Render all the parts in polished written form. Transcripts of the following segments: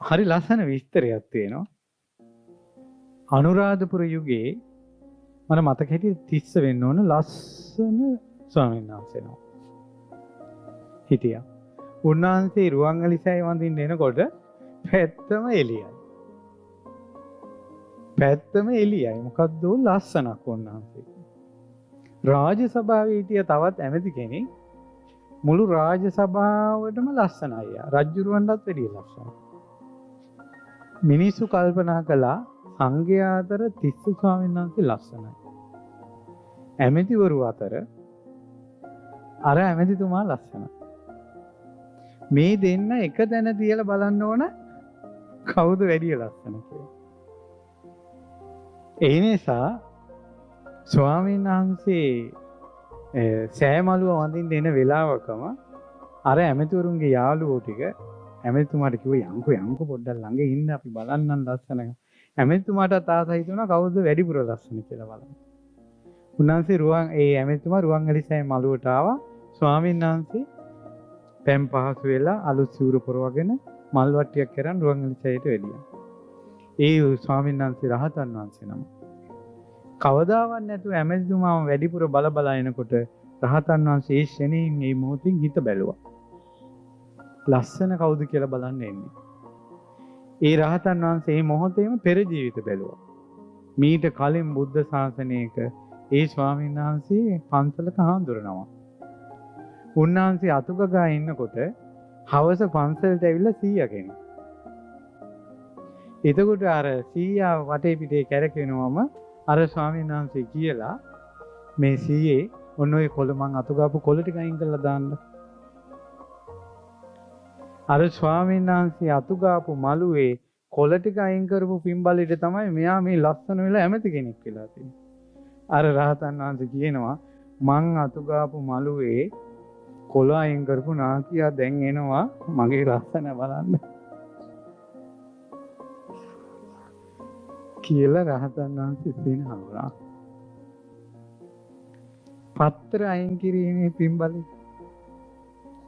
හරි ලස්සන විස්තරයක් තියෙනවා. අනුරාධපුර යුගයේ මට මතක හිටියේ තිස්ස වෙන්න ඕන ලස්සන ස්වාමීන් වහන්සේ නම හිටියා. උන්වහන්සේ රුවන්වැලිසෑය වඳින්න එනකොට පැත්තම එළියයි. පැත්තම එළියයි. මොකද්ද ලස්සනක් උන්වහන්සේ. රාජ සභාවේ හිටිය තවත් ඇමති කෙනෙක් මුළු රාජ සභාවටම ලස්සනයි. රජුරවන්ටත් වැඩිය ලස්සනයි. මිනිස්සු කල්පනා කළා සංඝයා අතර තිස්ස ස්වාමීන් වහන්සේ ලස්සනයි. ඇමතිවරු අතර අර ඇමතිතුමා ලස්සනයි. මේ දෙන්න එක තැන තියලා බලන්න ඕන කවුද වැඩිය ලස්සන කියලා. ඒ නිසා ස්වාමීන් වහන්සේ සෑමලුව වඳින්න එන වෙලාවකම අර ඇමතිවරුන්ගේ යාළුවෝ ටික ඇමතිතුමාට කිව්වා යන්කෝ පොඩ්ඩක් ළඟ ඉන්න අපි බලන්නම් ලස්සන. ඇමතිතුමාටත් ආස හිතුණා කවුද වැඩිපුර ලස්සන කියලා බලන්න. උන්වහන්සේ ඇමතිතුමා රුවන්වැලිසෑය මළුවට ආවා. ස්වාමීන් වහන්සේ පැම් පහසු වෙලා අලුත් සිවුරු පොරවගෙන මල් වට්ටියක් කරන් රුවන්වැලිසෑයට වැඩියා. ඒ ස්වාමීන් වහන්සේ රහතන් වහන්සේ නම. කවදාවත් නැතුව ඇමතිතුමාම වැඩිපුර බල එනකොට රහතන් වහන්සේ ඒ ශෙනෙන් මේ මොහොතින් හිත බැලුවා. ලස්සන කවුද කියලා බලන්න එන්නේ. ඒ රහතන් වහන්සේ මේ මොහොතේම පෙර ජීවිත බැලුවා. මීට කලින් බුද්ධ ශාසනයක ඒ ස්වාමීන් වහන්සේ පන්සලක හාමුදුරනවා. උන්වහන්සේ අතුගගා ඉන්නකොට හවස පන්සලට ඇවිල්ලා සීයා කෙනෙක්. එතකොට අර සීයා වටේ පිටේ කැරකෙනවම අර ස්වාමීන් වහන්සේ කියලා මේ සීයේ ඔන්න ඔය කොළ මං අතුගාපු කොළ ටික අයින් කරලා දාන්න. අර ස්වාමීන් වහන්සේ අතුගාපු මළුවේ කොළ ටික අයින් කරපු පින්බලෙට තමයි මෙයා මේ ලස්සන වෙලා ඇමති කෙනෙක් වෙලා තියෙන්නේ. අර රහතන් වහන්සේ කියනවා මං අතුගාපු මළුවේ කොළ අයින් කරපු නාකියා දැන් එනවා මගේ ලස්සන බලන්න කියලා රහතන් වහන්සේ සිනහවුණා. පත්‍ර අයින් කිරීමේ පින්බලෙ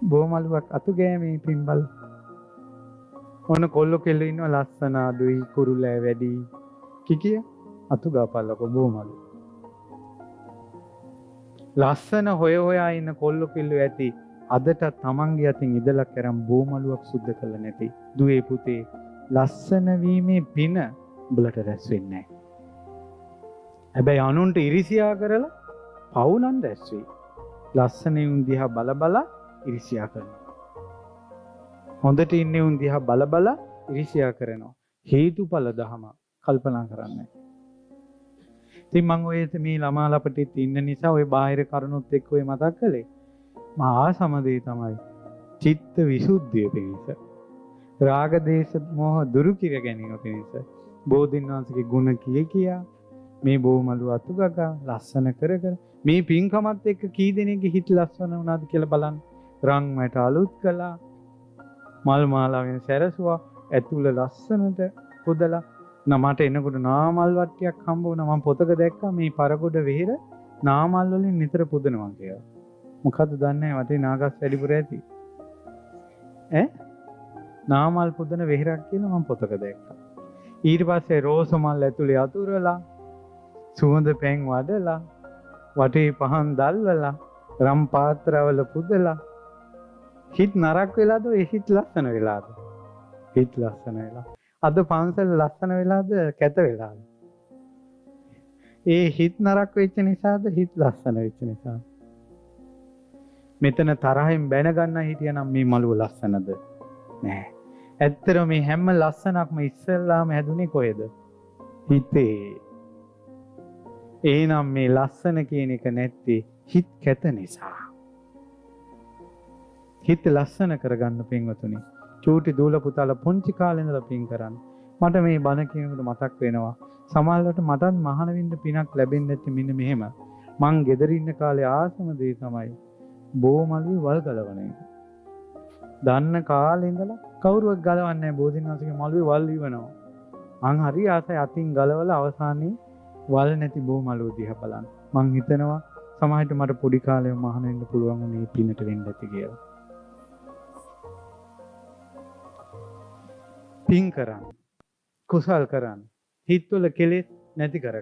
බොමලුවක් අතු ගෑමේ පින්බල. ඔන්න කොල්ල කෙල්ල ඉන්නවා ලස්සන අඩුයි කුරුලෑ වැඩි කිකිය අතු ගාපල්ලකො බොමලු. ලස්සන හොයා ඉන්න කොල්ල කෙල්ල ඇති අදට තමන්ගේ අතින් ඉදලා කරන් බොමලුවක් සුද්ධ කළ නැති දුවේ පුතේ ලස්සන වීමේ පින උඹලට රැස් වෙන්නේ නැහැ. හැබැයි අනුන්ට ඉරිසියා කරලා පවුනන් රැස් වෙයි. ලස්සනේ උන් දිහා බල ඉරිසියා කරනවා. හොඳට ඉන්නේ උන් දිහා බල ඉරිසියා කරනවා. හේතුඵල ධම කල්පනා කරන්නේ. ඉතින් මම ඔය මේ ළමා ලපටිත් ඉන්න නිසා ඔය බාහිර කරුණුත් එක්ක ඔය මතක් කළේ. මහා සමදේ තමයි චිත්ත විසුද්ධිය පිණිස. රාග දේශ මොහ දුරු කිර ගැනීම පිණිස. බෝධින් වහන්සේගේ ගුණ කියා මේ බොමලු අතුගගා ලස්සන කර මේ පින්කමත් එක්ක කී දෙනෙක්ගේ හිත ලස්සන වුණාද කියලා බලන්න. රන් මට අලුත් කළා. මල් මාලාවෙන් සැරසුවා. ඇතුළ ලස්සනට පොදලා නමට එනකොට නාමල් වට්ටියක් හම්බ වුණා. මම පොතක දැක්කා මේ පරගොඩ වෙහෙර නාමල් වලින් නිතර පුදනවා කියලා. මොකද්ද දන්නේ වටේ නාගස් වැඩිපුර ඇති. නාමල් පුදන වෙහෙරක් කියලා මම පොතක දැක්කා. ඊට පස්සේ රෝස මල් ඇතුලේ අතුරලා සුවඳ පැන් වඩලා වටේ පහන් දැල්වලා රම් පාත්‍රවල පුදලා හිත නරක් වෙලාද ඒ හිත ලස්සන වෙලාද? හිත ලස්සන වෙලා. අද පන්සල ලස්සන වෙලාද කැත වෙලාද? ඒ හිත නරක් වෙච්ච නිසාද හිත ලස්සන වෙච්ච නිසාද? මෙතන තරහෙන් බැන ගන්න හිටියනම් මේ මළුව ලස්සනද? නෑ. ඇත්තටම මේ හැම ලස්සනක්ම ඉස්සෙල්ලාම හැදුනේ කොහෙද? හිතේ. එහෙනම් මේ ලස්සන කියන එක නැත්තේ හිත කැත නිසා. හිත ලස්සන කරගන්න පින්වතුනි. චූටි දූල පුතාලා පුංචි කාලේ ඉඳලා පින් කරන්න. මට මේ බණ කියනකොට මතක් වෙනවා. සමහරවිට මටත් මහාන වෙන්න පිනක් ලැබෙන්නේ නැති මෙන්න මෙහෙම. මං ගෙදර ඉන්න කාලේ ආසම දේ තමයි බොමලුවේ වල් ගලවන එක. දන්න කාලේ ඉඳලා කවුරුවක් ගලවන්නේ නැහැ. බෝධිනාථගේ මළුවේ වල් ඉවනවා. මං හරි ආසයි අතින් ගලවලා අවසානයේ වල් නැති බොමලුව දිහා බලන්න. මං හිතනවා සමහරවිට මට පොඩි කාලේ මහාන වෙන්න පුළුවන් මේ පිනට වෙන්න ඇති කියලා. පින් කරන්න. කුසල් කරන්න. හිත්වල කෙලෙස් නැති කරගන්න.